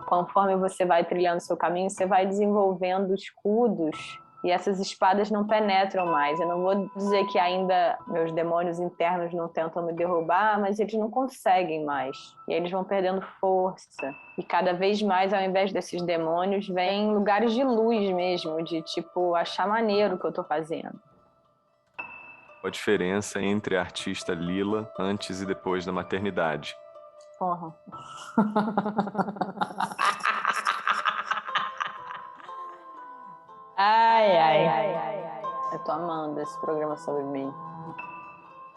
conforme você vai trilhando seu caminho, você vai desenvolvendo escudos e essas espadas não penetram mais. Eu não vou dizer que ainda meus demônios internos não tentam me derrubar, mas eles não conseguem mais. E eles vão perdendo força. E cada vez mais, ao invés desses demônios, vem lugares de luz mesmo, de tipo, achar maneiro o que eu tô fazendo. A diferença entre a artista Lila antes e depois da maternidade. Porra. Ai. Eu tô amando esse programa sobre mim.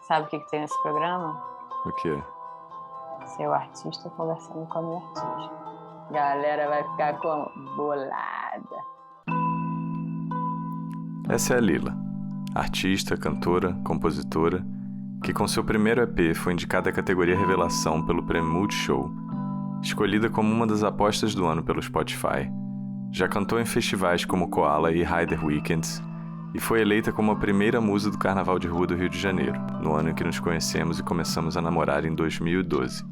Sabe o que tem nesse programa? O quê? Ser o artista conversando com a minha artista. Galera vai ficar como? Bolada. Essa é a Lila, artista, cantora, compositora, que com seu primeiro EP foi indicada à categoria Revelação pelo Prêmio Multishow, escolhida como uma das apostas do ano pelo Spotify. Já cantou em festivais como Koala e Rider Weekends e foi eleita como a primeira musa do Carnaval de Rua do Rio de Janeiro, no ano em que nos conhecemos e começamos a namorar em 2012.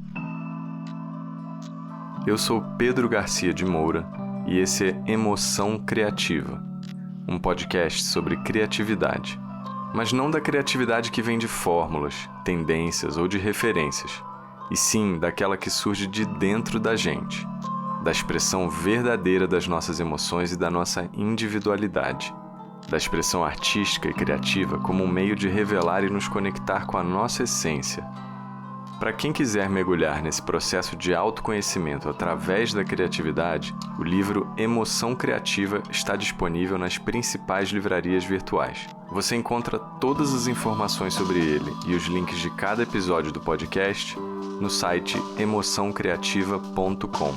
Eu sou Pedro Garcia de Moura e esse é Emoção Criativa, um podcast sobre criatividade. Mas não da criatividade que vem de fórmulas, tendências ou de referências, e sim daquela que surge de dentro da gente, da expressão verdadeira das nossas emoções e da nossa individualidade, da expressão artística e criativa como um meio de revelar e nos conectar com a nossa essência. Para quem quiser mergulhar nesse processo de autoconhecimento através da criatividade, o livro Emoção Criativa está disponível nas principais livrarias virtuais. Você encontra todas as informações sobre ele e os links de cada episódio do podcast no site emoçãocreativa.com.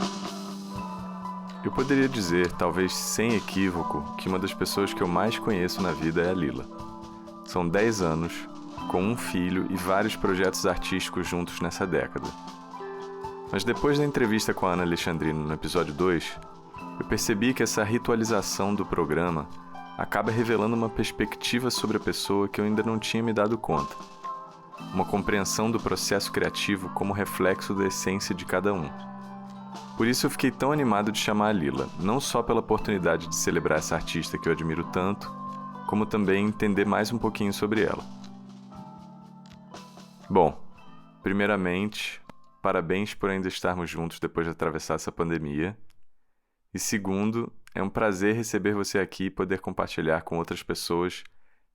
Eu poderia dizer, talvez sem equívoco, que uma das pessoas que eu mais conheço na vida é a Lila. São 10 anos, com um filho e vários projetos artísticos juntos nessa década. Mas depois da entrevista com a Ana Alexandrino no episódio 2, eu percebi que essa ritualização do programa acaba revelando uma perspectiva sobre a pessoa que eu ainda não tinha me dado conta. Uma compreensão do processo criativo como reflexo da essência de cada um. Por isso eu fiquei tão animado de chamar a Lila, não só pela oportunidade de celebrar essa artista que eu admiro tanto, como também entender mais um pouquinho sobre ela. Bom, primeiramente, parabéns por ainda estarmos juntos depois de atravessar essa pandemia. E segundo, é um prazer receber você aqui e poder compartilhar com outras pessoas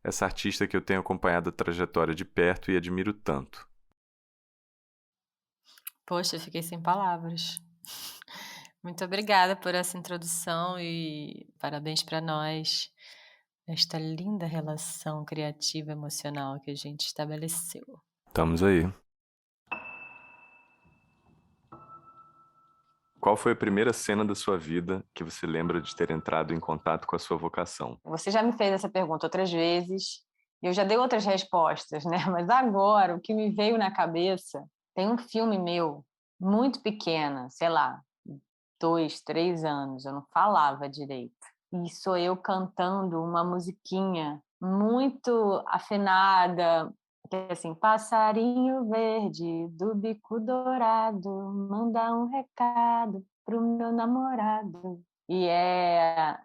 essa artista que eu tenho acompanhado a trajetória de perto e admiro tanto. Poxa, eu fiquei sem palavras. Muito obrigada por essa introdução e parabéns para nós, esta linda relação criativa e emocional que a gente estabeleceu. Estamos aí. Qual foi a primeira cena da sua vida que você lembra de ter entrado em contato com a sua vocação? Você já me fez essa pergunta outras vezes e eu já dei outras respostas, né? Mas agora, o que me veio na cabeça, tem um filme meu, muito pequena, sei lá, 2, 3 anos, eu não falava direito. E sou eu cantando uma musiquinha muito afinada, que é assim, passarinho verde do bico dourado, manda um recado pro meu namorado. E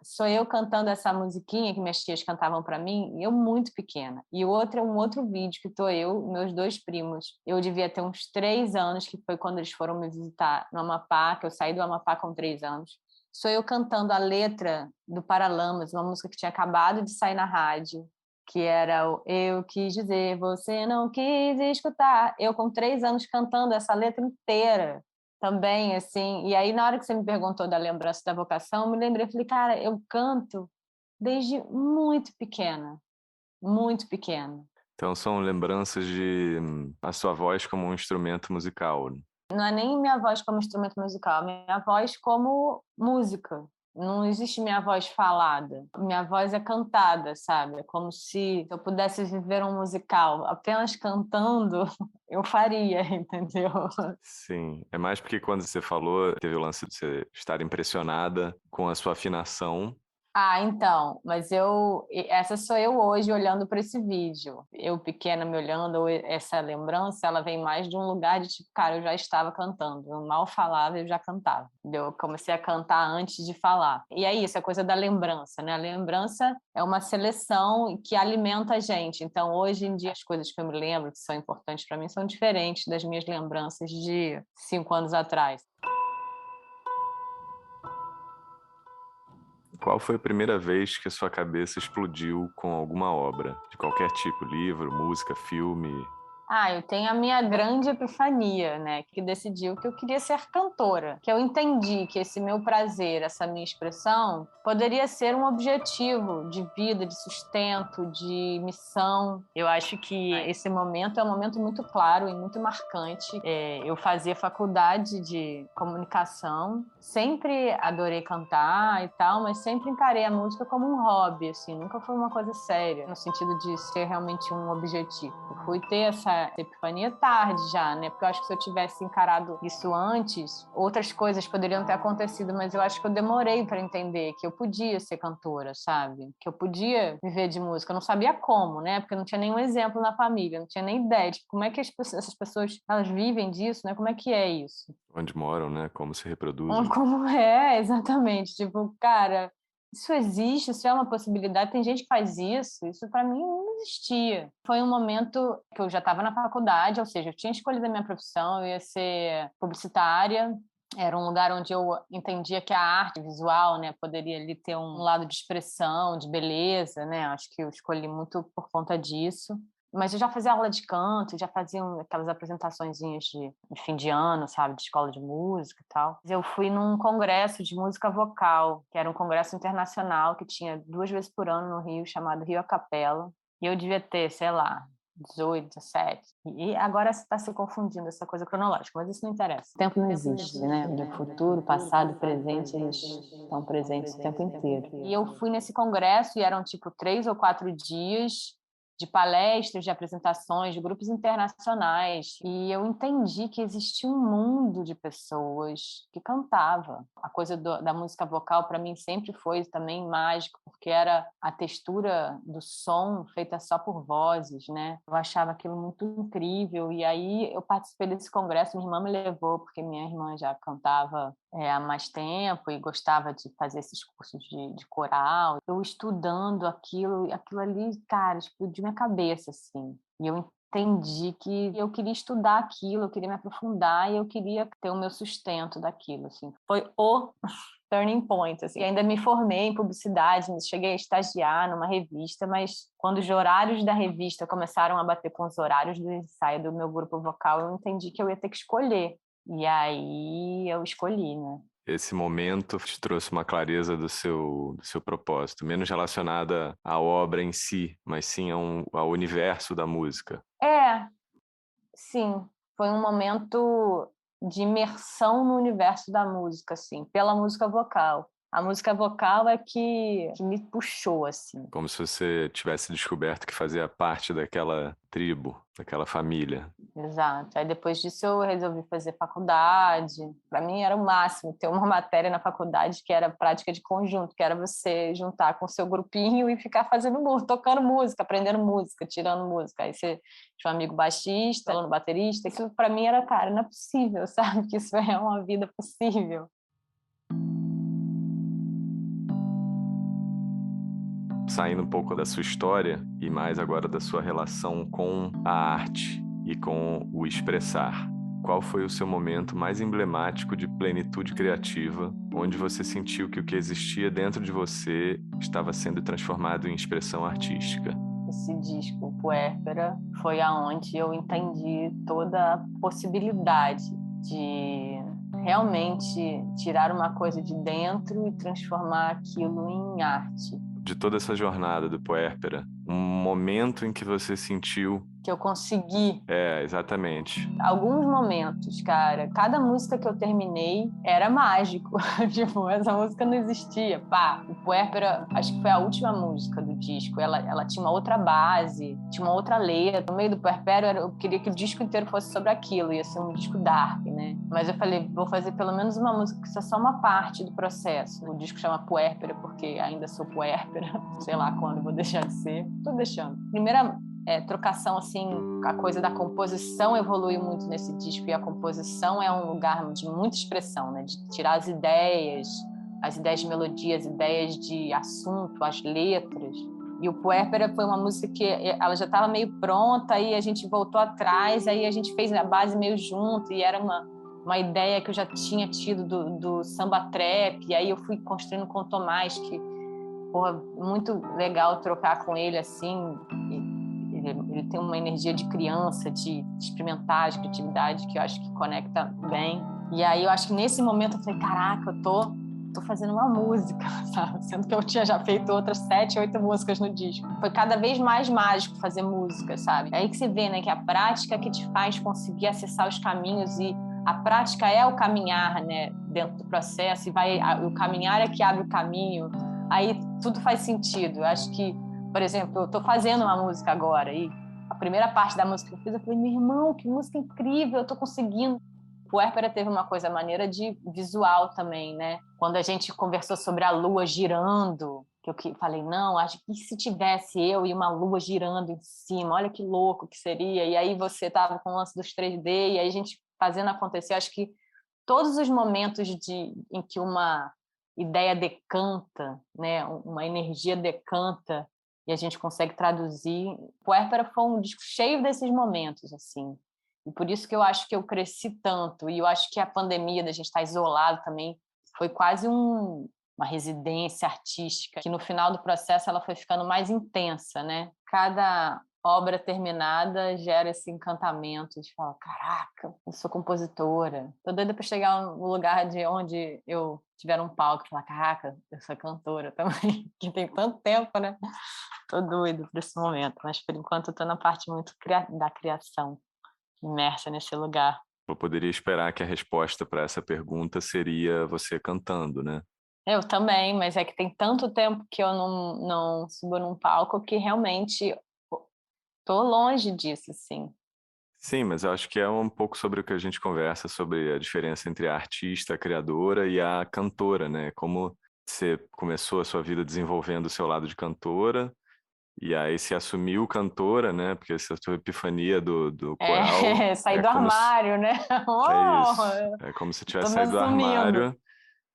sou eu cantando essa musiquinha que minhas tias cantavam para mim, e eu muito pequena. E o outro é um outro vídeo que tô eu e meus 2 primos. Eu devia ter uns 3 anos, que foi quando eles foram me visitar no Amapá, que eu saí do Amapá com 3 anos. Sou eu cantando a letra do Paralamas, uma música que tinha acabado de sair na rádio, que era o Eu Quis Dizer, Você Não Quis Escutar. Eu com 3 anos cantando essa letra inteira. Também, assim, e aí na hora que você me perguntou da lembrança da vocação, eu me lembrei, falei, cara, eu canto desde muito pequena, muito pequena. Então são lembranças de a sua voz como um instrumento musical. Não é nem minha voz como instrumento musical, minha voz como música. Não existe minha voz falada. Minha voz é cantada, sabe? É como se eu pudesse viver um musical. Apenas cantando, eu faria, entendeu? Sim, é mais porque quando você falou, teve o lance de você estar impressionada com a sua afinação Então, mas essa sou eu hoje olhando para esse vídeo. Eu pequena me olhando, essa lembrança, ela vem mais de um lugar de tipo, cara, eu já estava cantando, eu mal falava, eu já cantava. Eu comecei a cantar antes de falar. E é isso, a coisa da lembrança, né? A lembrança é uma seleção que alimenta a gente. Então, hoje em dia, as coisas que eu me lembro que são importantes para mim são diferentes das minhas lembranças de 5 anos atrás. Qual foi a primeira vez que a sua cabeça explodiu com alguma obra? De qualquer tipo, livro, música, filme? Eu tenho a minha grande epifania, né? Que decidiu que eu queria ser cantora. Que eu entendi que esse meu prazer, essa minha expressão, poderia ser um objetivo de vida, de sustento, de missão. Eu acho que esse momento é um momento muito claro e muito marcante. Eu fazia faculdade de comunicação, sempre adorei cantar e tal, mas sempre encarei a música como um hobby, assim, nunca foi uma coisa séria, no sentido de ser realmente um objetivo. Eu fui ter essa epifania tarde já, né? Porque eu acho que se eu tivesse encarado isso antes, outras coisas poderiam ter acontecido, mas eu acho que eu demorei para entender que eu podia ser cantora, sabe? Que eu podia viver de música. Eu não sabia como, né? Porque não tinha nenhum exemplo na família, não tinha nem ideia de como é que essas pessoas elas vivem disso, né? Como é que é isso? Onde moram, né? Como se reproduzem. Como é, exatamente. Tipo, cara, isso existe, isso é uma possibilidade. Tem gente que faz isso para mim não existia. Foi um momento que eu já estava na faculdade, ou seja, eu tinha escolhido a minha profissão, eu ia ser publicitária. Era um lugar onde eu entendia que a arte visual, né, poderia ali ter um lado de expressão, de beleza, né? Acho que eu escolhi muito por conta disso. Mas eu já fazia aula de canto, já fazia aquelas apresentaçõezinhas de fim de ano, sabe, de escola de música e tal. Eu fui num congresso de música vocal, que era um congresso internacional que tinha 2 vezes por ano no Rio, chamado Rio a Capela. E eu devia ter, sei lá, 18, 17. E agora está se confundindo essa coisa cronológica, mas isso não interessa. O tempo não existe, né? O futuro, passado e presente, eles estão presentes o tempo inteiro. E eu fui nesse congresso e eram tipo 3 ou 4 dias de palestras, de apresentações, de grupos internacionais. E eu entendi que existia um mundo de pessoas que cantava. A coisa da música vocal, para mim, sempre foi também mágico, porque era a textura do som feita só por vozes, né? Eu achava aquilo muito incrível. E aí eu participei desse congresso, minha irmã me levou, porque minha irmã já cantava há mais tempo e gostava de fazer esses cursos de coral. Eu estudando aquilo ali, cara, explodiu minha cabeça, assim. E eu entendi que eu queria estudar aquilo, eu queria me aprofundar e eu queria ter o meu sustento daquilo, assim. Foi o turning point, assim. E ainda me formei em publicidade, cheguei a estagiar numa revista, mas quando os horários da revista começaram a bater com os horários do ensaio do meu grupo vocal, eu entendi que eu ia ter que escolher. E aí eu escolhi, né? Esse momento te trouxe uma clareza do seu propósito, menos relacionada à obra em si, mas sim ao universo da música. Sim. Foi um momento de imersão no universo da música, assim, pela música vocal. A música vocal é que me puxou, assim. Como se você tivesse descoberto que fazia parte daquela tribo, daquela família. Exato. Aí depois disso eu resolvi fazer faculdade. Para mim era o máximo ter uma matéria na faculdade que era prática de conjunto, que era você juntar com o seu grupinho e ficar fazendo música, tocando música, aprendendo música, tirando música. Aí você tinha um amigo baixista, aluno baterista. Isso para mim era, cara, não é possível, sabe? Que isso é uma vida possível. Saindo um pouco da sua história e mais agora da sua relação com a arte e com o expressar. Qual foi o seu momento mais emblemático de plenitude criativa, onde você sentiu que o que existia dentro de você estava sendo transformado em expressão artística? Esse disco, Puérpera, foi aonde eu entendi toda a possibilidade de realmente tirar uma coisa de dentro e transformar aquilo em arte. De toda essa jornada do Puérpera, um momento em que você sentiu que eu consegui. Exatamente. Alguns momentos, cara. Cada música que eu terminei era mágico. Tipo, essa música não existia. Pá, o Puérpera, acho que foi a última música do disco. Ela tinha uma outra base, tinha uma outra letra. No meio do Puérpera, eu queria que o disco inteiro fosse sobre aquilo. Ia ser um disco dark, né? Mas eu falei, vou fazer pelo menos uma música que seja só uma parte do processo. O disco chama Puérpera porque ainda sou puérpera. Sei lá quando vou deixar de ser. Tô deixando. Primeira trocação, assim, a coisa da composição evoluiu muito nesse disco, e a composição é um lugar de muita expressão, né? De tirar as ideias de melodia, as ideias de assunto, as letras. E o Puérpera foi uma música que ela já estava meio pronta, e a gente voltou atrás, aí a gente fez a base meio junto, e era uma ideia que eu já tinha tido do samba trap, e aí eu fui construindo com o Tomás, que, porra, muito legal trocar com ele, assim. Ele tem uma energia de criança, de experimentar, de criatividade, que eu acho que conecta bem. E aí eu acho que nesse momento eu falei, caraca, eu tô fazendo uma música, sabe? Sendo que eu tinha já feito outras 7, 8 músicas no disco. Foi cada vez mais mágico fazer música, sabe? É aí que você vê, né, que a prática que te faz conseguir acessar os caminhos, e a prática é o caminhar, né, dentro do processo, e o caminhar é que abre o caminho. Aí tudo faz sentido. Eu acho que, por exemplo, eu tô fazendo uma música agora, e a primeira parte da música que eu fiz, eu falei, meu irmão, que música incrível, eu tô conseguindo. O Puérpera teve uma coisa maneira de visual também, né? Quando a gente conversou sobre a lua girando, que eu falei, não, acho que se tivesse eu e uma lua girando em cima, olha que louco que seria. E aí você tava com o lance dos 3D, e aí a gente fazendo acontecer. Acho que todos os momentos em que uma ideia decanta, né? Uma energia decanta, e a gente consegue traduzir. Puérpera foi um disco cheio desses momentos, assim. E por isso que eu acho que eu cresci tanto. E eu acho que a pandemia, da gente estar isolado também, foi quase uma residência artística, que no final do processo ela foi ficando mais intensa, né? Cada obra terminada gera esse encantamento de falar, caraca, eu sou compositora. Tô doida para chegar no lugar de onde eu tiver um palco e falar, caraca, eu sou cantora também, que tem tanto tempo, né? Tô doido para esse momento, mas por enquanto eu tô na parte muito da criação, imersa nesse lugar. Eu poderia esperar que a resposta para essa pergunta seria você cantando, né? Eu também, mas é que tem tanto tempo que eu não subo num palco que realmente tô longe disso, assim. Sim, mas eu acho que é um pouco sobre o que a gente conversa, sobre a diferença entre a artista, a criadora e a cantora, né? Como você começou a sua vida desenvolvendo o seu lado de cantora, e aí se assumiu cantora, né? Porque essa sua epifania do coral Sair é do como se... armário, né? É Oh, isso. É como se tô tivesse me saído do assumindo. armário.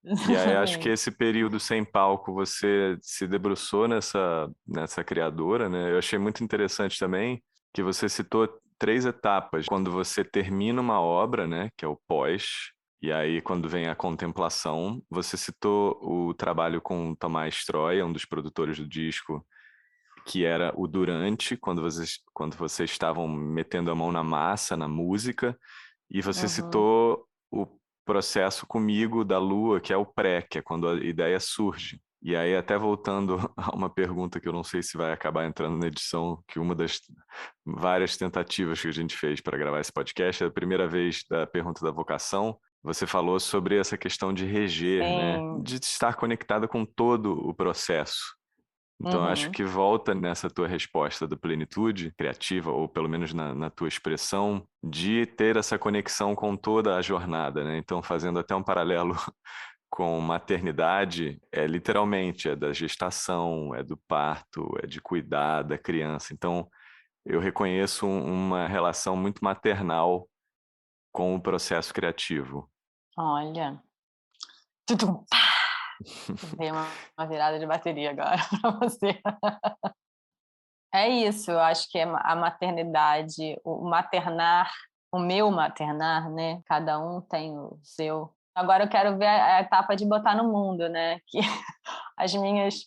E aí acho que esse período sem palco você se debruçou nessa criadora, né? Eu achei muito interessante também que você citou 3 etapas. Quando você termina uma obra, né, que é o pós, e aí quando vem a contemplação, você citou o trabalho com Tomás Troia, um dos produtores do disco, que era o durante, quando vocês estavam metendo a mão na massa, na música, e você Uhum. citou o processo comigo da Lua, que é o pré, que é quando a ideia surge. E aí, até voltando a uma pergunta que eu não sei se vai acabar entrando na edição, que uma das várias tentativas que a gente fez para gravar esse podcast, a primeira vez da pergunta da vocação, você falou sobre essa questão de reger, né? Sim. De estar conectada com todo o processo. Então, eu acho Uhum. que volta nessa tua resposta da plenitude criativa, ou pelo menos na tua expressão, de ter essa conexão com toda a jornada, né? Então, fazendo até um paralelo com maternidade, literalmente, é da gestação, é do parto, é de cuidar da criança. Então, eu reconheço uma relação muito maternal com o processo criativo. Olha. Tudum, pá. Veio uma virada de bateria agora para você. É isso, eu acho que é a maternidade, o maternar, o meu maternar, né? Cada um tem o seu. Agora eu quero ver a etapa de botar no mundo, né? Que as minhas,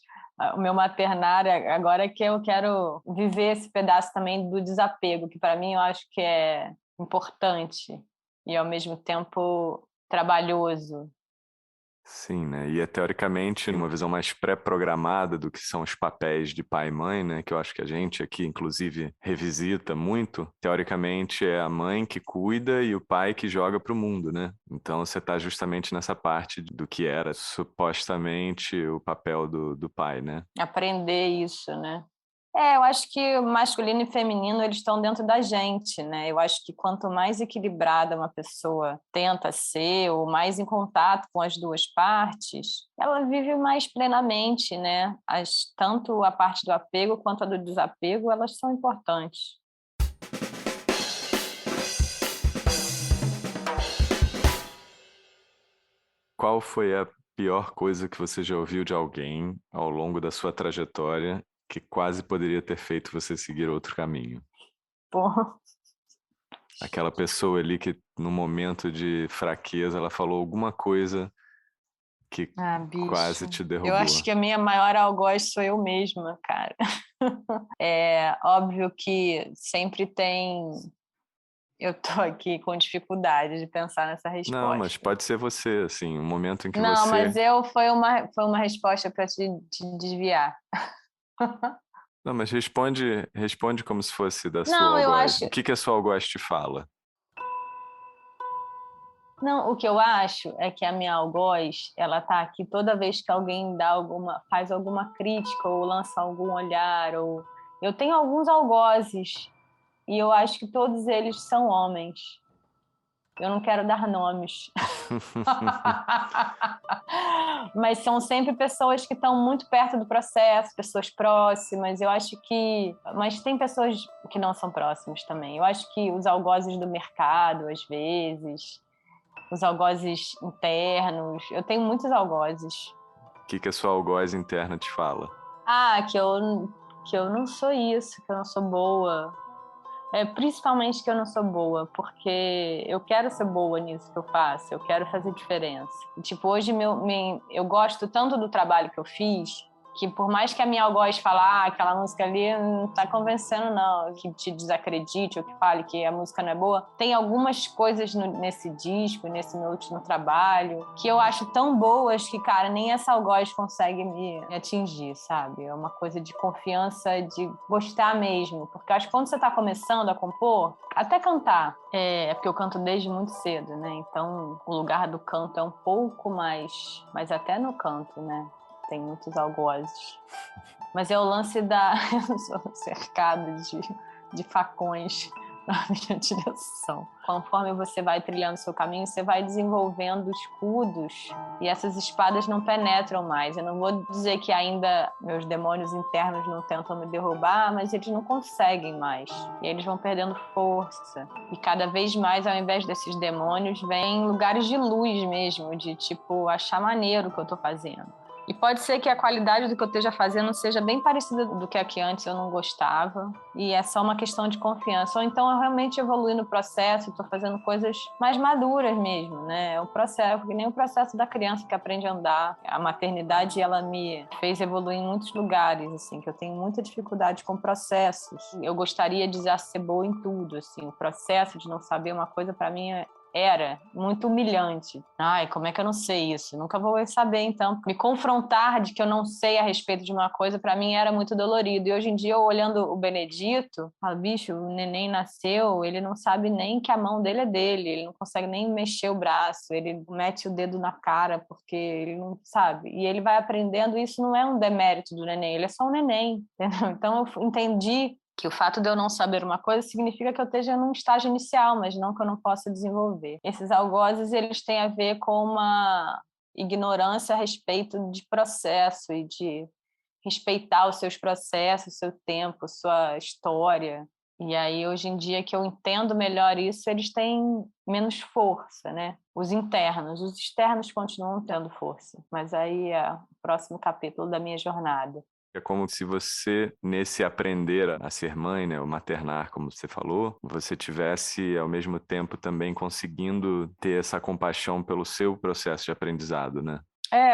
o meu maternar agora é que eu quero viver esse pedaço também do desapego, que para mim eu acho que é importante e ao mesmo tempo trabalhoso. Sim, né? E é teoricamente uma visão mais pré-programada do que são os papéis de pai e mãe, né? Que eu acho que a gente aqui, inclusive, revisita muito. Teoricamente é a mãe que cuida e o pai que joga para o mundo, né? Então você está justamente nessa parte do que era supostamente o papel do pai, né? Aprender isso, né? É, eu acho que o masculino e feminino, eles estão dentro da gente, né? Eu acho que quanto mais equilibrada uma pessoa tenta ser, ou mais em contato com as duas partes, ela vive mais plenamente, né? Tanto a parte do apego quanto a do desapego, elas são importantes. Qual foi a pior coisa que você já ouviu de alguém ao longo da sua trajetória que quase poderia ter feito você seguir outro caminho? Pô, Aquela pessoa ali que, no momento de fraqueza, ela falou alguma coisa que quase bicho. te Eu acho derrubou. que a minha maior algoz sou eu mesma, cara. É óbvio que sempre tem. Eu tô aqui com dificuldade de pensar nessa Não, mas resposta. pode ser você, assim, um momento em que Não, mas você. foi uma resposta para te desviar. Não, mas responde como se fosse da sua Não, eu algoz. acho. O que que a sua algoz te fala? Não, o que eu acho é que a minha algoz, ela tá aqui toda vez que alguém faz alguma crítica ou lança algum olhar, ou eu tenho alguns algozes e eu acho que todos eles são homens. Eu não quero dar nomes. Mas são sempre pessoas que estão muito perto do processo, pessoas próximas. Eu acho que. Mas tem pessoas que não são próximas também. Eu acho que os algozes do mercado, às vezes, os algozes internos. Eu tenho muitos algozes. O que que a sua algoz interna te fala? Ah, que eu não sou isso, que eu não sou boa. Principalmente que eu não sou boa, porque eu quero ser boa nisso que eu faço, eu quero fazer diferença. E, tipo, hoje eu gosto tanto do trabalho que eu fiz, que por mais que a minha algoz fale, aquela música ali não tá convencendo não, que te desacredite ou que fale que a música não é boa, tem algumas coisas nesse disco, nesse meu último trabalho, que eu acho tão boas que, cara, nem essa algoz consegue me atingir, sabe? É uma coisa de confiança, de gostar mesmo, porque eu acho que quando você tá começando a compor, até cantar, é porque eu canto desde muito cedo, né? Então o lugar do canto é um pouco mais, mas até no canto, né? Tem muitos algozes. Mas é o lance da. Eu sou cercada de facões na minha direção. Conforme você vai trilhando seu caminho, você vai desenvolvendo escudos e essas espadas não penetram mais. Eu não vou dizer que ainda meus demônios internos não tentam me derrubar, mas eles não conseguem mais. E eles vão perdendo força. E cada vez mais, ao invés desses demônios, vem lugares de luz mesmo, de tipo, achar maneiro o que eu tô fazendo. E pode ser que a qualidade do que eu esteja fazendo seja bem parecida do que antes eu não gostava. E é só uma questão de confiança. Ou então eu realmente evolui no processo, estou fazendo coisas mais maduras mesmo, né? É um processo, que nem o processo da criança que aprende a andar. A maternidade, ela me fez evoluir em muitos lugares, assim, que eu tenho muita dificuldade com processos. Eu gostaria de já ser boa em tudo, assim. O processo de não saber uma coisa, para mim, era muito humilhante. Ai, como é que eu não sei isso? Nunca vou saber, então. Me confrontar de que eu não sei a respeito de uma coisa, para mim era muito dolorido. E hoje em dia, eu olhando o Benedito, falo, bicho, o neném nasceu, ele não sabe nem que a mão dele é dele, ele não consegue nem mexer o braço, ele mete o dedo na cara porque ele não sabe. E ele vai aprendendo, isso não é um demérito do neném, ele é só um neném, entendeu? Então eu entendi que o fato de eu não saber uma coisa significa que eu esteja num estágio inicial, mas não que eu não possa desenvolver. Esses algozes, eles têm a ver com uma ignorância a respeito de processo e de respeitar os seus processos, seu tempo, sua história. E aí, hoje em dia que eu entendo melhor isso, eles têm menos força, né? Os internos. Os externos continuam tendo força. Mas aí é o próximo capítulo da minha jornada. É como se você, nesse aprender a ser mãe, né, o maternar, como você falou, você tivesse, ao mesmo tempo, também conseguindo ter essa compaixão pelo seu processo de aprendizado, né?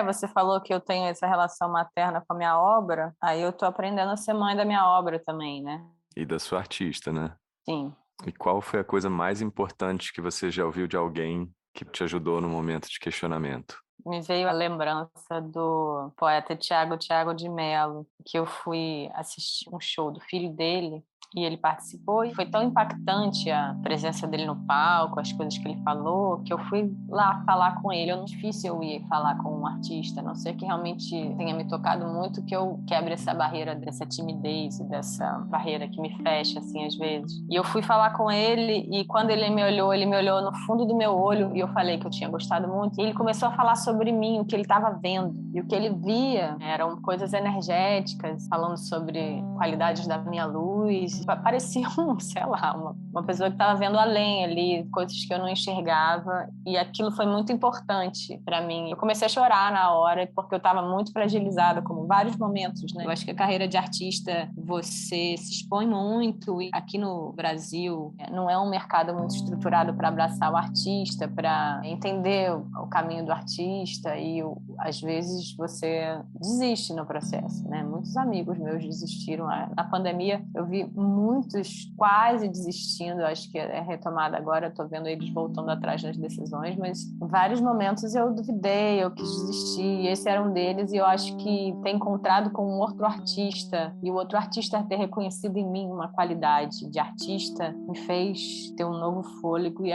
Você falou que eu tenho essa relação materna com a minha obra, aí eu tô aprendendo a ser mãe da minha obra também, né? E da sua artista, né? Sim. E qual foi a coisa mais importante que você já ouviu de alguém que te ajudou no momento de questionamento? me veio a lembrança do poeta Tiago de Mello, que eu fui assistir um show do filho dele e ele participou, e foi tão impactante a presença dele no palco, as coisas que ele falou, que eu fui lá falar com ele. É difícil eu ir falar com um artista, a não ser que realmente tenha me tocado muito, que eu quebre essa barreira, dessa timidez, dessa barreira que me fecha, assim, às vezes. E eu fui falar com ele, e quando ele me olhou no fundo do meu olho, e eu falei que eu tinha gostado muito, e ele começou a falar sobre mim, o que ele estava vendo. E o que ele via eram coisas energéticas, falando sobre qualidades da minha luz. Parecia sei lá, uma pessoa que estava vendo além ali, coisas que eu não enxergava, e aquilo foi muito importante para mim. Eu comecei a chorar na hora, porque eu estava muito fragilizada, como vários momentos, né? Eu acho que a carreira de artista, você se expõe muito, e aqui no Brasil não é um mercado muito estruturado para abraçar o artista, para entender o caminho do artista, e às vezes você desiste no processo, né? Muitos amigos meus desistiram. Na pandemia eu vi muitos quase desistindo, acho que é retomada agora, estou vendo eles voltando atrás das decisões, mas em vários momentos eu duvidei, eu quis desistir, e esse era um deles, e eu acho que ter encontrado com um outro artista, e o outro artista ter reconhecido em mim uma qualidade de artista, me fez ter um novo fôlego e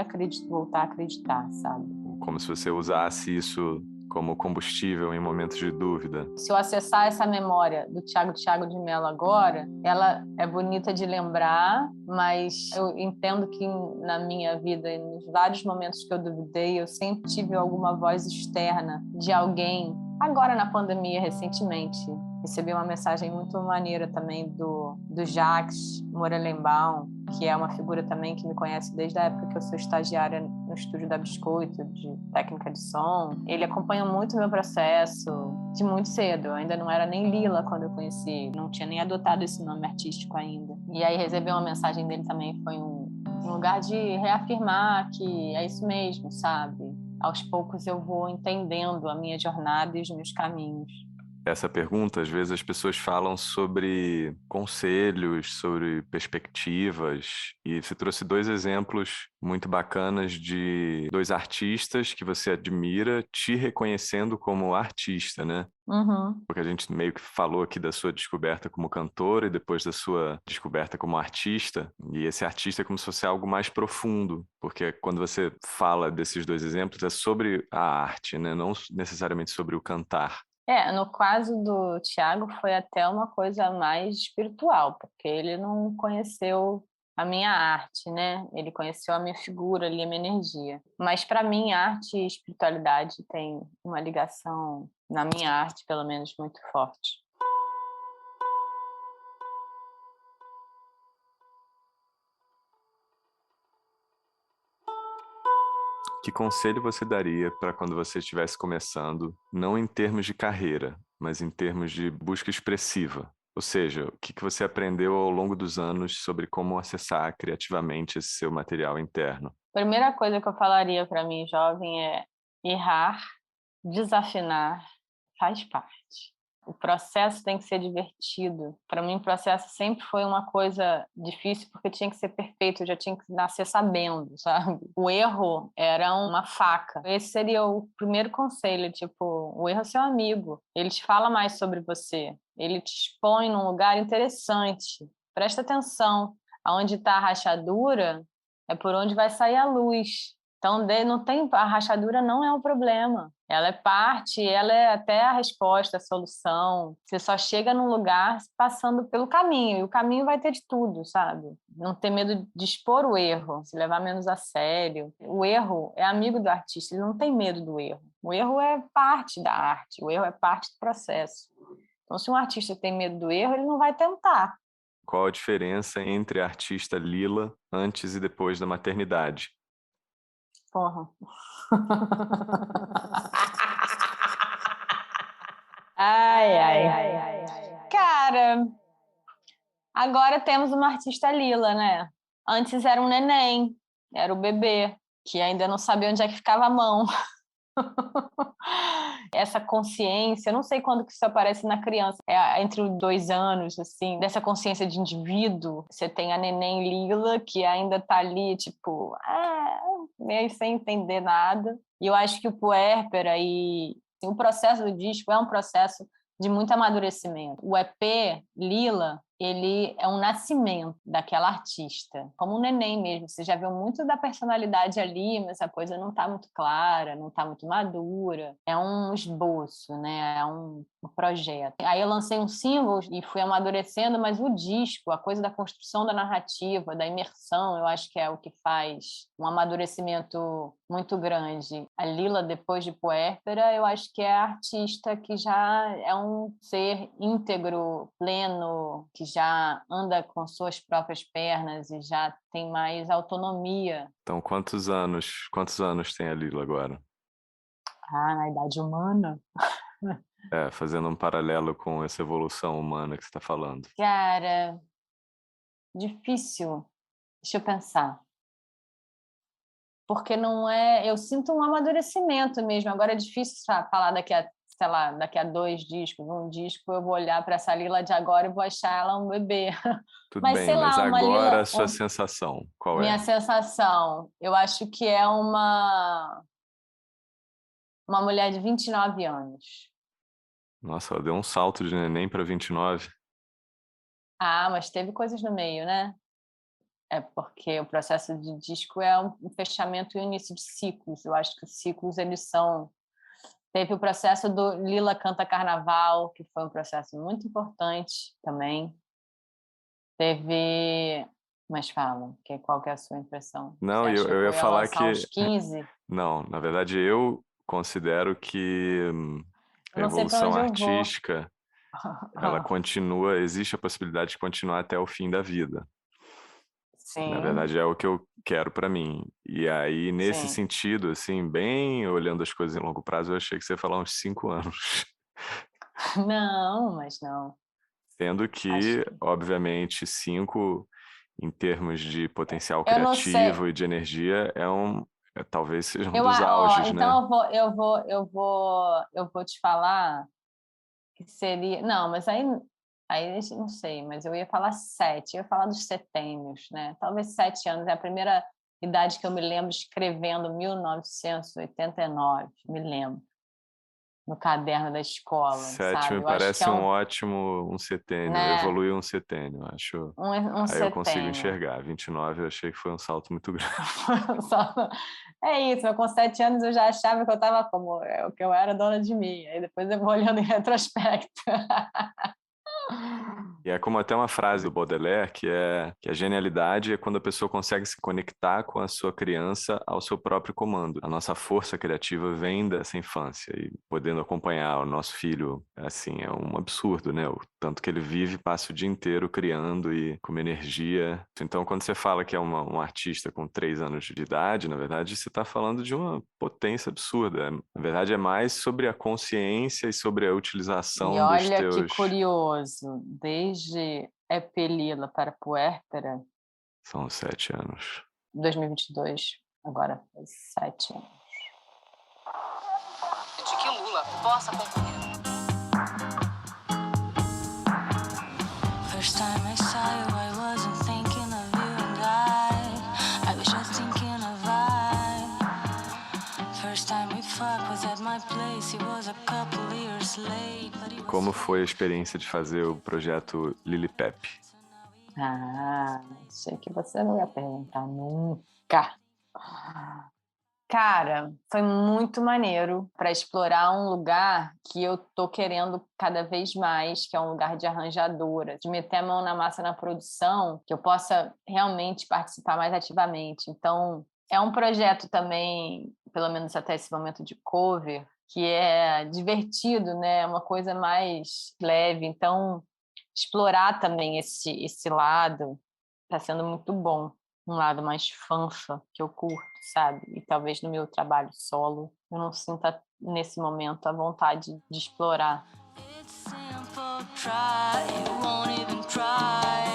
voltar a acreditar, sabe? Como se você usasse isso como combustível em momentos de dúvida. Se eu acessar essa memória do Tiago de Mello agora, ela é bonita de lembrar, mas eu entendo que na minha vida, nos vários momentos que eu duvidei, eu sempre tive alguma voz externa de alguém. Agora na pandemia, recentemente, recebi uma mensagem muito maneira também do Jacques Morelenbaum, que é uma figura também que me conhece desde a época que eu sou estagiária no estúdio da Biscoito, de técnica de som. Ele acompanha muito o meu processo de muito cedo. Eu ainda não era nem Lila quando eu conheci, não tinha nem adotado esse nome artístico ainda. E aí receber uma mensagem dele também foi um lugar de reafirmar que é isso mesmo, sabe? Aos poucos eu vou entendendo a minha jornada e os meus caminhos. Essa pergunta, às vezes as pessoas falam sobre conselhos, sobre perspectivas, e você trouxe dois exemplos muito bacanas de dois artistas que você admira te reconhecendo como artista, né? Uhum. Porque a gente meio que falou aqui da sua descoberta como cantora e depois da sua descoberta como artista, e esse artista é como se fosse algo mais profundo, porque quando você fala desses dois exemplos é sobre a arte, né? Não necessariamente sobre o cantar. No caso do Tiago foi até uma coisa mais espiritual, porque ele não conheceu a minha arte, né? Ele conheceu a minha figura ali, a minha energia. Mas para mim, arte e espiritualidade tem uma ligação, na minha arte, pelo menos, muito forte. Que conselho você daria para quando você estivesse começando, não em termos de carreira, mas em termos de busca expressiva? Ou seja, o que você aprendeu ao longo dos anos sobre como acessar criativamente esse seu material interno? Primeira coisa que eu falaria para mim, jovem, é errar, desafinar, faz parte. O processo tem que ser divertido. Para mim, o processo sempre foi uma coisa difícil porque tinha que ser perfeito, eu já tinha que nascer sabendo, sabe? O erro era uma faca. Esse seria o primeiro conselho, tipo, o erro é seu amigo. Ele te fala mais sobre você. Ele te expõe num lugar interessante. Presta atenção. Aonde está a rachadura é por onde vai sair a luz. Então, não tem, a rachadura não é o problema. Ela é parte, ela é até a resposta, a solução. Você só chega num lugar passando pelo caminho, e o caminho vai ter de tudo, sabe? Não ter medo de expor o erro, se levar menos a sério. O erro é amigo do artista, ele não tem medo do erro. O erro é parte da arte, o erro é parte do processo. Então, se um artista tem medo do erro, ele não vai tentar. Qual a diferença entre a artista Lila antes e depois da maternidade? Porra. Ai. Cara, agora temos uma artista Lila, né? Antes era um neném, era o bebê, que ainda não sabia onde é que ficava a mão. Essa consciência, eu não sei quando que isso aparece na criança, entre os 2 anos, assim, dessa consciência de indivíduo. Você tem a neném Lila, que ainda tá ali, tipo, meio sem entender nada. E eu acho que o puérpera e o processo do disco é um processo de muito amadurecimento. O EP Lila, ele é um nascimento daquela artista, como um neném mesmo. Você já viu muito da personalidade ali, mas a coisa não está muito clara, não está muito madura. É um esboço, né? É um projeto. Aí eu lancei um single e fui amadurecendo, mas o disco, a coisa da construção da narrativa, da imersão, eu acho que é o que faz um amadurecimento muito grande. A Lila, depois de puérpera, eu acho que é a artista que já é um ser íntegro, pleno, que já anda com suas próprias pernas e já tem mais autonomia. Então, quantos anos tem a Lila agora? Na idade humana? Fazendo um paralelo com essa evolução humana que você está falando. Cara, difícil. Deixa eu pensar. Porque não é... Eu sinto um amadurecimento mesmo. Agora é difícil falar daqui a 2 discos, um disco, eu vou olhar para essa Lila de agora e vou achar ela um bebê. Tudo mas, bem, sei mas lá, uma agora Lila, a sua sensação, qual minha é? sensação, eu acho que é uma mulher de 29 anos. Nossa, ela deu um salto de neném para 29. Mas teve coisas no meio, né? É porque o processo de disco é um fechamento e um início de ciclos. Eu acho que os ciclos, eles são... Teve o processo do Lila Canta Carnaval, que foi um processo muito importante também. Teve... Mas fala, qual que é a sua impressão? Não, Você achou eu que ia eu ia falar lançar que... aos 15? Não, na verdade eu considero que a Eu não sei para evolução onde eu vou. artística, ela continua, existe a possibilidade de continuar até o fim da vida. Na Sim, verdade é o que eu quero para mim. E aí, nesse sim. sentido, assim, bem olhando as coisas em longo prazo, eu achei que você ia falar uns 5 anos. Não, mas não. Sendo Acho que, que... obviamente, 5, em termos de potencial Eu não sei. criativo e de energia, talvez seja um Eu, dos auges, né? então eu vou te falar que seria... Não, mas aí não sei, mas eu ia falar 7, eu ia falar dos setênios, né? Talvez 7 anos, é a primeira idade que eu me lembro escrevendo, 1989, me lembro, no caderno da escola, 7 me sabe? Eu acho que parece é um setênio, né, evoluiu um setênio, acho. um Aí eu consigo setênio. enxergar. 29 eu achei que foi um salto muito grande. É isso, eu com 7 anos eu já achava que eu estava que eu era dona de mim, aí depois eu vou olhando em retrospecto. E é como até uma frase do Baudelaire, que a genialidade é quando a pessoa consegue se conectar com a sua criança ao seu próprio comando. A nossa força criativa vem dessa infância e podendo acompanhar o nosso filho, assim, é um absurdo, né? O tanto que ele vive, passa o dia inteiro criando e com uma energia. Então, quando você fala que é um artista com 3 anos de idade, na verdade, você está falando de uma potência absurda. Na verdade, é mais sobre a consciência e sobre a E utilização dos olha que teus... curioso, desde Epelila para Puérpera, São 7 anos. 2022, agora faz 7 anos. De que Lula possa concorrer. First time I saw you, I wasn't thinking of you and I was just thinking of First time we fucked was at my place, he was a couple years late. Como foi a experiência de fazer o projeto Lili Pep? Achei que você não ia perguntar nunca. Cara, foi muito maneiro para explorar um lugar que eu tô querendo cada vez mais, que é um lugar de arranjadora, de meter a mão na massa na produção, que eu possa realmente participar mais ativamente. Então, é um projeto também, pelo menos até esse momento de cover, que é divertido, né? Uma coisa mais leve. Então, explorar também esse lado está sendo muito bom. Um lado mais fanfa que eu curto, sabe? E talvez no meu trabalho solo eu não sinta nesse momento a vontade de explorar. It's simple, try, you won't even try.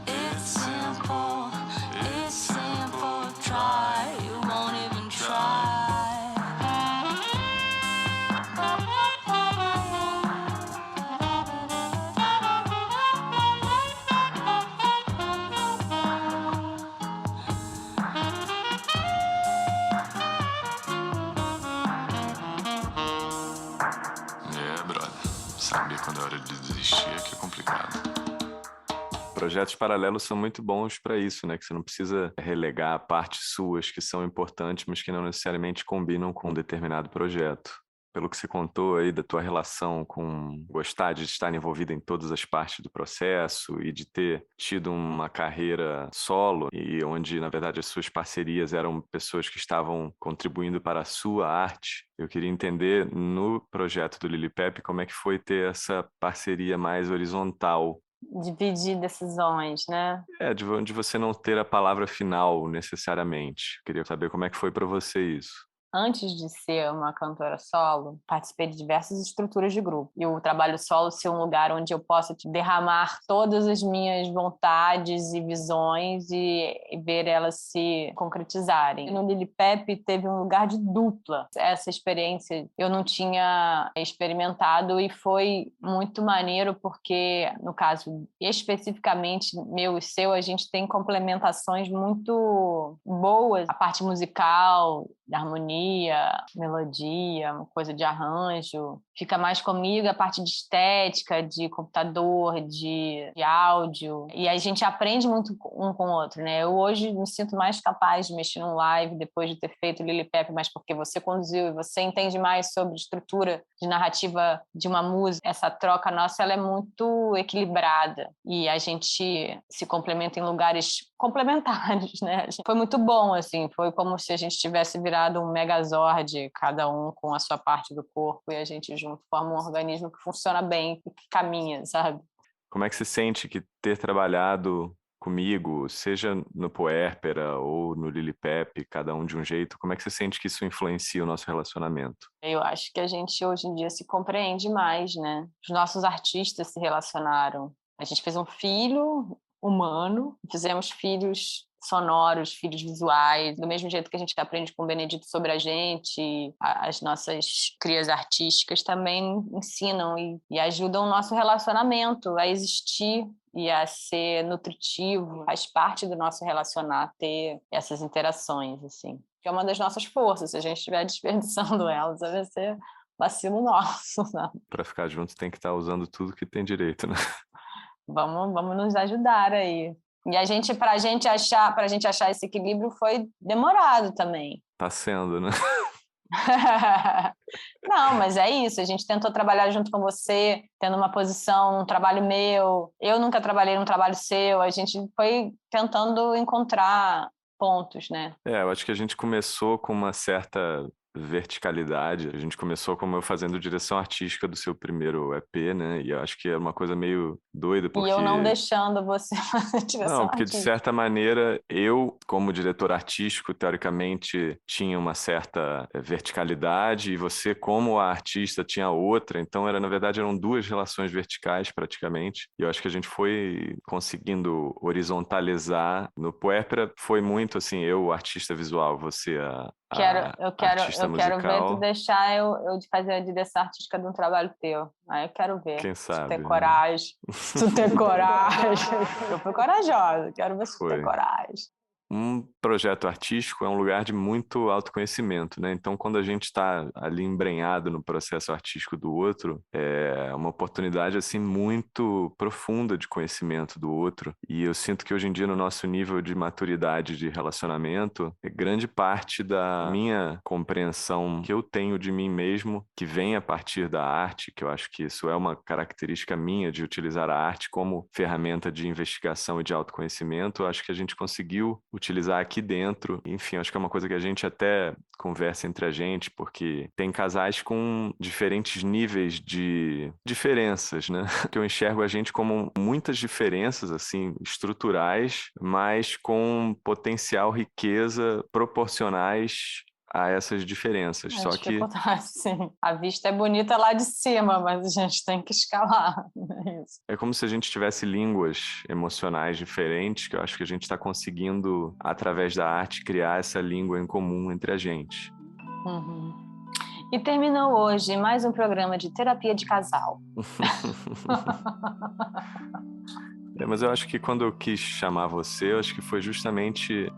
It's simple, try, you won't even try. saber quando é hora de desistir é que é complicado. Projetos paralelos são muito bons para isso, né? Que você não precisa relegar partes suas que são importantes, mas que não necessariamente combinam com um determinado projeto. Pelo que você contou aí da tua relação com gostar de estar envolvida em todas as partes do processo e de ter tido uma carreira solo e onde, na verdade, as suas parcerias eram pessoas que estavam contribuindo para a sua arte, eu queria entender no projeto do Lili Pepe como é que foi ter essa parceria mais horizontal. Dividir decisões, né? De você não ter a palavra final necessariamente. Queria saber como é que foi para você isso. Antes de ser uma cantora solo, participei de diversas estruturas de grupo. E o trabalho solo ser um lugar onde eu possa derramar todas as minhas vontades e visões e ver elas se concretizarem. No Lili Pepe teve um lugar de dupla. Essa experiência eu não tinha experimentado e foi muito maneiro porque, no caso especificamente meu e seu, a gente tem complementações muito boas. A parte musical, da harmonia, melodia, uma coisa de arranjo. Fica mais comigo a parte de estética, de computador, de áudio. E a gente aprende muito um com o outro, né? Eu hoje me sinto mais capaz de mexer num live depois de ter feito Lili Pepe, mas porque você conduziu e você entende mais sobre estrutura de narrativa de uma música. Essa troca nossa, ela é muito equilibrada e a gente se complementa em lugares complementares, né? Foi muito bom, assim, foi como se a gente tivesse virado um megazord, cada um com a sua parte do corpo e a gente junto forma um organismo que funciona bem e que caminha, sabe? Como é que você sente que ter trabalhado comigo, seja no Puérpera ou no Lili Pepe, cada um de um jeito, como é que você sente que isso influencia o nosso relacionamento? Eu acho que a gente hoje em dia se compreende mais, né? Os nossos artistas se relacionaram. A gente fez um filho humano, fizemos filhos sonoros, filhos visuais, do mesmo jeito que a gente aprende com o Benedito sobre a gente, as nossas crias artísticas também ensinam e ajudam o nosso relacionamento a existir e a ser nutritivo, faz parte do nosso relacionar ter essas interações, assim. Que é uma das nossas forças, se a gente estiver desperdiçando elas, vai ser vacilo nosso, né? Para ficar junto tem que estar usando tudo que tem direito, né? Vamos nos ajudar aí. E pra gente achar esse equilíbrio foi demorado também. Tá sendo, né? Não, mas é isso. A gente tentou trabalhar junto com você, tendo uma posição, um trabalho meu. Eu nunca trabalhei num trabalho seu. A gente foi tentando encontrar pontos, né? Eu acho que a gente começou com uma certa verticalidade. A gente começou como eu fazendo direção artística do seu primeiro EP, né? E eu acho que é uma coisa meio doida, porque... E eu não deixando você fazer direção Não, porque de artística. certa maneira, eu, como diretor artístico, teoricamente tinha uma certa verticalidade e você, como artista, tinha outra. Então, na verdade, eram duas relações verticais, praticamente. E eu acho que a gente foi conseguindo horizontalizar. No Puérpera foi muito assim, eu, artista visual, você, artista Eu quero ver tu musical. deixar eu de fazer a direção artística de um trabalho teu. Aí eu quero ver. Quem Se tu sabe, ter né? coragem. Se tu ter coragem. Eu fui corajosa, quero ver se tu ter Foi. coragem. Um projeto artístico é um lugar de muito autoconhecimento, né? Então, quando a gente está ali embrenhado no processo artístico do outro, é uma oportunidade, assim, muito profunda de conhecimento do outro. E eu sinto que hoje em dia, no nosso nível de maturidade de relacionamento, grande parte da minha compreensão que eu tenho de mim mesmo, que vem a partir da arte, que eu acho que isso é uma característica minha de utilizar a arte como ferramenta de investigação e de autoconhecimento, eu acho que a gente conseguiu utilizar aqui dentro. Enfim, acho que é uma coisa que a gente até conversa entre a gente, porque tem casais com diferentes níveis de diferenças, né? Que eu enxergo a gente como muitas diferenças, assim, estruturais, mas com potencial riqueza proporcionais a essas diferenças. Só Acho que que sim. A vista é bonita lá de cima, mas a gente tem que escalar. É isso. é como se a gente tivesse línguas emocionais diferentes, que eu acho que a gente está conseguindo, através da arte, criar essa língua em comum entre a gente. Uhum. E terminou hoje mais um programa de terapia de casal. Mas eu acho que quando eu quis chamar você, eu acho que foi justamente...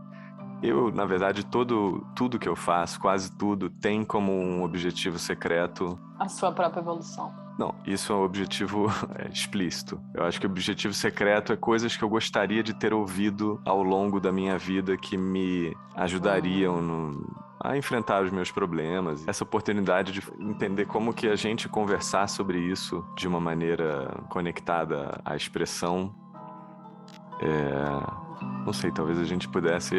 Eu, na verdade, tudo que eu faço, quase tudo, tem como um objetivo secreto A sua própria evolução. Não, isso é um objetivo explícito. Eu acho que o objetivo secreto é coisas que eu gostaria de ter ouvido ao longo da minha vida que me ajudariam a enfrentar os meus problemas. Essa oportunidade de entender como que a gente conversar sobre isso de uma maneira conectada à expressão. Não sei, talvez a gente pudesse...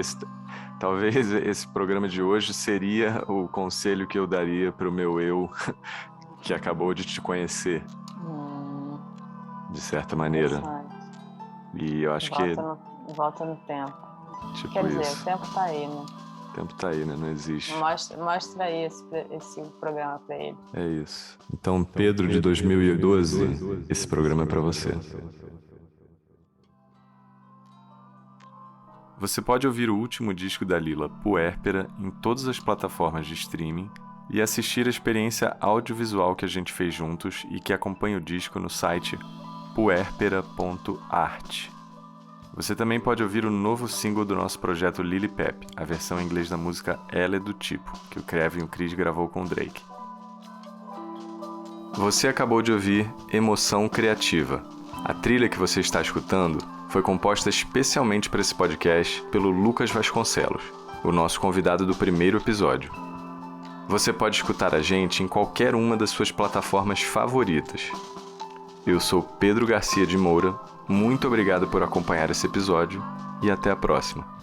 Talvez esse programa de hoje seria o conselho que eu daria para o meu eu que acabou de te conhecer, de certa maneira. E eu acho Volta no tempo. Tipo Quer dizer, isso. o tempo tá aí, né? O tempo tá aí, né? Não existe. Mostra aí esse programa pra ele. É isso. Então, Pedro de 2012, esse programa é pra você. Você pode ouvir o último disco da Lila, Puérpera, em todas as plataformas de streaming e assistir a experiência audiovisual que a gente fez juntos e que acompanha o disco no site puerpera.art. Você também pode ouvir o novo single do nosso projeto Lily Pep, a versão em inglês da música Ela é do Tipo, que o Kevin e o Chris gravou com o Drake. Você acabou de ouvir Emoção Criativa. A trilha que você está escutando foi composta especialmente para esse podcast pelo Lucas Vasconcelos, o nosso convidado do primeiro episódio. Você pode escutar a gente em qualquer uma das suas plataformas favoritas. Eu sou Pedro Garcia de Moura, muito obrigado por acompanhar esse episódio e até a próxima.